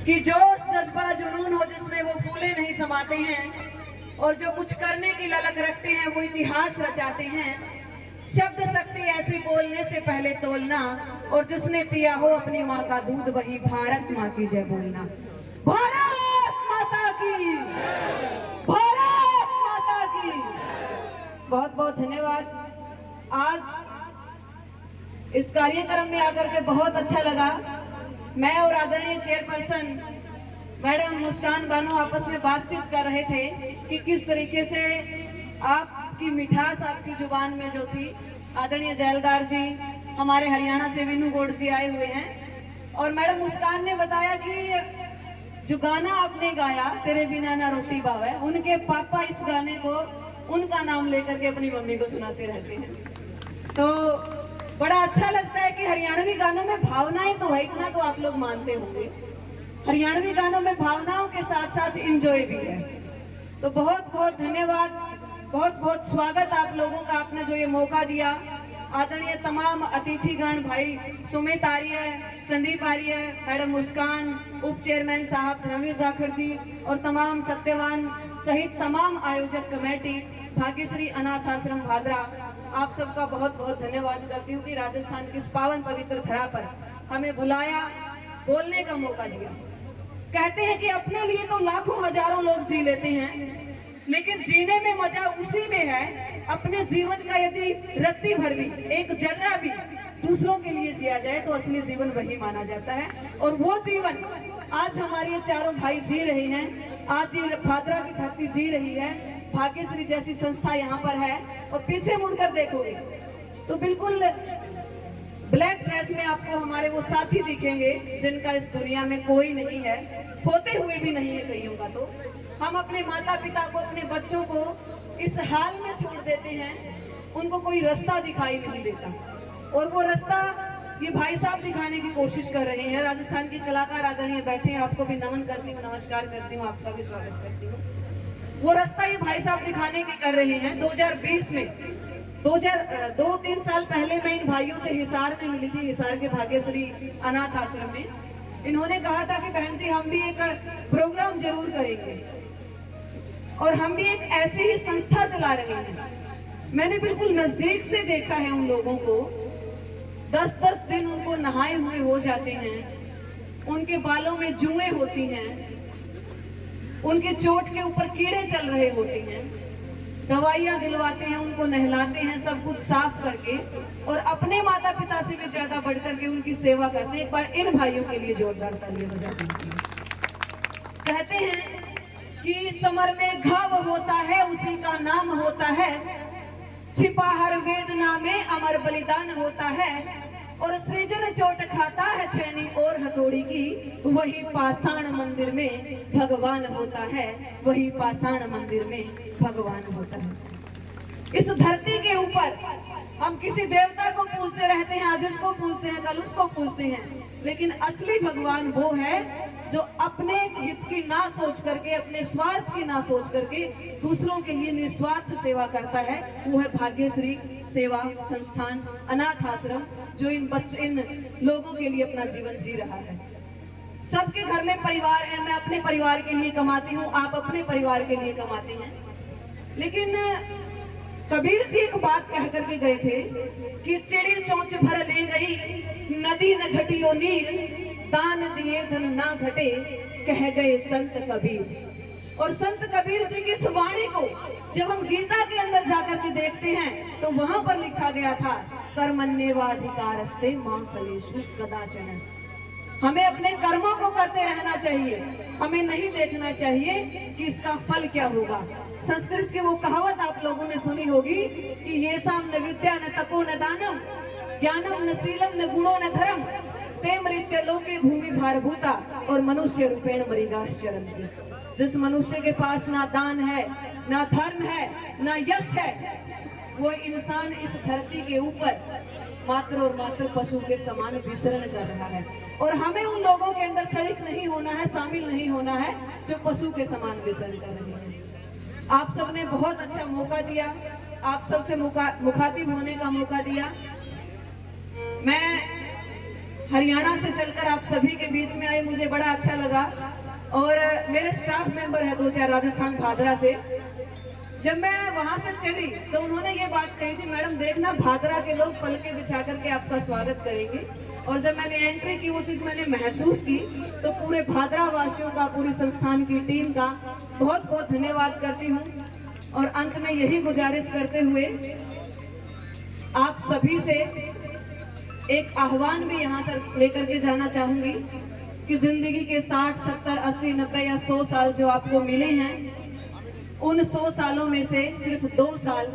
कि जो जज्बा जुनून हो जिसमें वो फूले नहीं समाते हैं और जो कुछ करने की ललक रखते हैं वो इतिहास रचाते हैं। शब्द शक्ति ऐसी बोलने से पहले तोलना, और जिसने पिया हो अपनी माँ का दूध वही भारत माँ की जय बोलना। भारत माता की, भारत माता की। बहुत बहुत धन्यवाद। आज इस कार्यक्रम में आकर के बहुत अच्छा लगा। मैं और आदरणीय चेयरपर्सन मैडम मुस्कान बानो आपस में बातचीत कर रहे थे कि किस तरीके से आपकी मिठास आपकी जुबान में जो थी। आदरणीय जैलदार जी हमारे हरियाणा से विनू गोड जी आए हुए हैं, और मैडम मुस्कान ने बताया कि जो गाना आपने गाया तेरे बिना ना रोटी बावे, उनके पापा इस गाने को उनका नाम लेकर के अपनी मम्मी को सुनाते रहते हैं। तो बड़ा अच्छा लगता है कि हरियाणवी गानों में भावनाएं तो है, इतना तो आप लोग मानते होंगे। हरियाणवी गानों में भावनाओं के साथ साथ एंजॉय भी है। तो बहुत बहुत धन्यवाद, बहुत बहुत स्वागत आप लोगों का। आपने जो ये मौका दिया, आदरणीय तमाम अतिथिगण भाई सुमित आर्य, संदीप आर्य, मैडम मुस्कान, उप चेयरमैन साहब रणवीर जाखड़ जी और तमाम सत्यवान सहित तमाम आयोजक कमेटी, भाग्यश्री अनाथ आश्रम भादरा, आप सबका बहुत बहुत धन्यवाद करती हूँ कि राजस्थान की इस पावन पवित्र धरा पर हमें बुलाया, बोलने का मौका दिया। कहते हैं कि अपने लिए तो लाखों हजारों लोग जी लेते हैं, लेकिन जीने में मजा उसी में है अपने जीवन का यदि रत्ती भर भी, एक जर्रा भी दूसरों के लिए जिया जाए तो असली जीवन वही माना जाता है। और वो जीवन आज हमारे चारों भाई जी रहे हैं, आज ये भादरा की धरती जी रही है। भाग्यश्री जैसी संस्था यहाँ पर है, और पीछे मुड़कर देखोगे तो बिल्कुल ब्लैक ड्रेस में आपको हमारे वो साथी दिखेंगे जिनका इस दुनिया में कोई नहीं है, होते हुए भी नहीं है कईयों का। तो हम अपने माता पिता को, अपने बच्चों को इस हाल में छोड़ देते हैं, उनको कोई रास्ता दिखाई नहीं देता, और वो रास्ता ये भाई साहब दिखाने की कोशिश कर रहे हैं। राजस्थान की कलाकार आदरणीय बैठे हैं, आपको भी नमन करती हूँ, नमस्कार करती हूँ, आपका भी स्वागत करती हूँ। वो रास्ता ये भाई साहब दिखाने की कर रहे हैं। 2020 में 2-3 साल पहले मैं इन भाइयों से हिसार में मिली थी, हिसार के भाग्यश्री अनाथ आश्रम में। इन्होंने कहा था कि बहन जी हम भी एक प्रोग्राम जरूर करेंगे, और हम भी एक ऐसी ही संस्था चला रहे हैं। मैंने बिल्कुल नजदीक से देखा है उन लोगों को, 10-10 दिन उनको नहाए हुए हो जाते हैं, उनके बालों में जुएं होती हैं, उनके चोट के ऊपर कीड़े चल रहे होते हैं, दवाइयां दिलवाते हैं, उनको नहलाते हैं, सब कुछ साफ करके, और अपने माता पिता से भी ज्यादा बढ़कर के उनकी सेवा करते हैं। एक बार इन भाइयों के लिए जोरदार तालियां बजा दीजिए। कहते हैं कि समर में घाव होता है उसी का नाम होता है, छिपा हर वेदना में अमर बलिदान होता है, और सृजन चोट खाता है छैनी और हथौड़ी की, वही पाषाण मंदिर में भगवान होता है, वही पाषाण मंदिर में भगवान होता है। इस धरती के ऊपर हम किसी देवता को पूजते रहते हैं, आज इसको पूजते हैं, कल उसको पूजते हैं, लेकिन असली भगवान वो है जो अपने हित की ना सोच करके, अपने स्वार्थ की ना सोच करके दूसरों के लिए निस्वार्थ सेवा करता है। वो है भाग्यश्री सेवा संस्थान अनाथ आश्रम, जो इन लोगों के लिए अपना जीवन जी रहा है। सबके घर में परिवार है, मैं अपने परिवार के लिए कमाती हूँ, आप अपने परिवार के लिए कमाते हैं, लेकिन कबीर जी एक बात कह करके गए थे कि चिड़ी चोंच भर ले गई, नदी न घटी ओ नीर, दान दिए धन ना घटे, कह गए संत कबीर। और संत कबीर जी की इस वाणी को जब हम गीता के अंदर जाकर के देखते हैं तो वहां पर लिखा गया था, कर्मण्येवाधिकारस्ते मां फलेषु कदाचन। हमें अपने कर्मों को करते रहना चाहिए, हमें नहीं देखना चाहिए कि इसका फल क्या होगा। संस्कृत की वो कहावत आप लोगों ने सुनी होगी कि ये साम न विद्या न तपो न दानम, ज्ञानम न शीलम न गुणो न धर्म, ते मृत्य लोके भूमि भारभूता, और मनुष्य रूपेण मृगाश्चरन्ति। जिस मनुष्य के पास ना दान है, ना धर्म है, ना यश है, वो इंसान इस धरती के ऊपर मात्र और मात्र पशु के समान विचरण कर रहा है। और हमें उन लोगों के अंदर शरीक नहीं होना है, शामिल नहीं होना है जो पशु के समान विचरण कर रहे हैं। आप सबने बहुत अच्छा मौका दिया, आप सबसे मुखातिब होने का मौका दिया। मैं हरियाणा से चलकर आप सभी के बीच में आए, मुझे बड़ा अच्छा लगा। और मेरे स्टाफ मेंबर है 2-4 राजस्थान भादरा से। जब मैं वहां से चली तो उन्होंने ये बात कही थी, मैडम देखना भादरा के लोग पलके बिछा करके आपका स्वागत करेंगे। और जब मैंने एंट्री की, वो चीज मैंने महसूस की, तो पूरे भादरा वासियों का, पूरी संस्थान की टीम का बहुत बहुत धन्यवाद करती हूँ। और अंत में यही गुजारिश करते हुए आप सभी से एक आह्वान भी यहाँ से लेकर के जाना चाहूंगी कि जिंदगी के 60, 70, 80, 90 या 100 साल जो आपको मिले हैं, उन 100 सालों में से सिर्फ 2 साल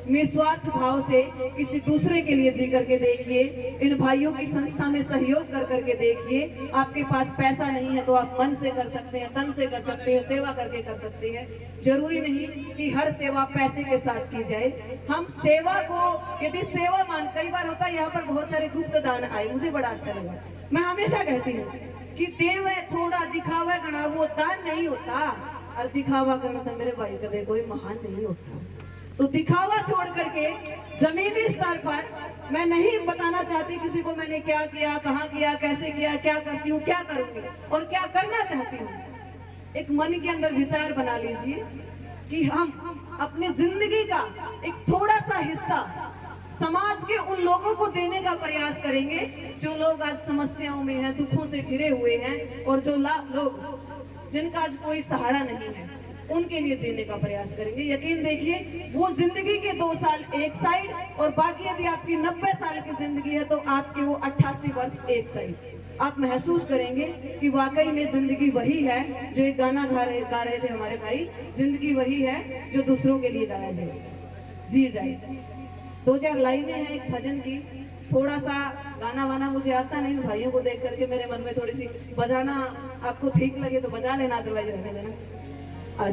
निस्वार्थ भाव से किसी दूसरे के लिए जी करके देखिए। इन भाइयों की संस्था में सहयोग कर करके देखिए। आपके पास पैसा नहीं है तो आप मन से कर सकते हैं, तन से कर सकते हैं, सेवा करके कर सकते हैं। जरूरी नहीं कि हर सेवा पैसे के साथ की जाए। हम सेवा को यदि सेवा मान, कई बार होता है यहाँ पर बहुत सारे गुप्त दान आए, मुझे बड़ा अच्छा लगा। मैं हमेशा कहती हूँ कि देव है थोड़ा, दिखावा गणा, वो दान नहीं होता। और दिखावा करना तो मेरे भाई कदे कोई महान नहीं होता। तो दिखावा छोड़ करके जमीनी स्तर पर मैं नहीं बताना चाहती किसी को मैंने क्या किया, कहाँ किया, कैसे किया, क्या करती हूँ, क्या करूंगी और क्या करना चाहती हूँ। एक मन के अंदर विचार बना लीजिए कि हम अपनी जिंदगी का एक थोड़ा सा हिस्सा समाज के उन लोगों को देने का प्रयास करेंगे जो लोग आज समस्याओं में हैं, दुखों से घिरे हुए हैं, और जो लोग जिनका आज कोई सहारा नहीं है, उनके लिए जीने का प्रयास करेंगे। यकीन देखिए, वो जिंदगी के 2 साल एक साइड, और बाकी यदि आपकी 90 साल की जिंदगी है तो आपके वो 88 वर्ष एक साइड। आप महसूस करेंगे कि वाकई में जिंदगी वही है जो एक गाना गा रहे थे हमारे भाई, जिंदगी वही है जो दूसरों के लिए गाया जाए, जी जाए। 2-4 लाइनें हैं एक भजन की। थोड़ा सा गाना वाना मुझे आता नहीं, भाइयों को देख करके मेरे मन में थोड़ी सी बजाना आपको ठीक लगे तो बजा लेना, अदरवाइज रहने देना।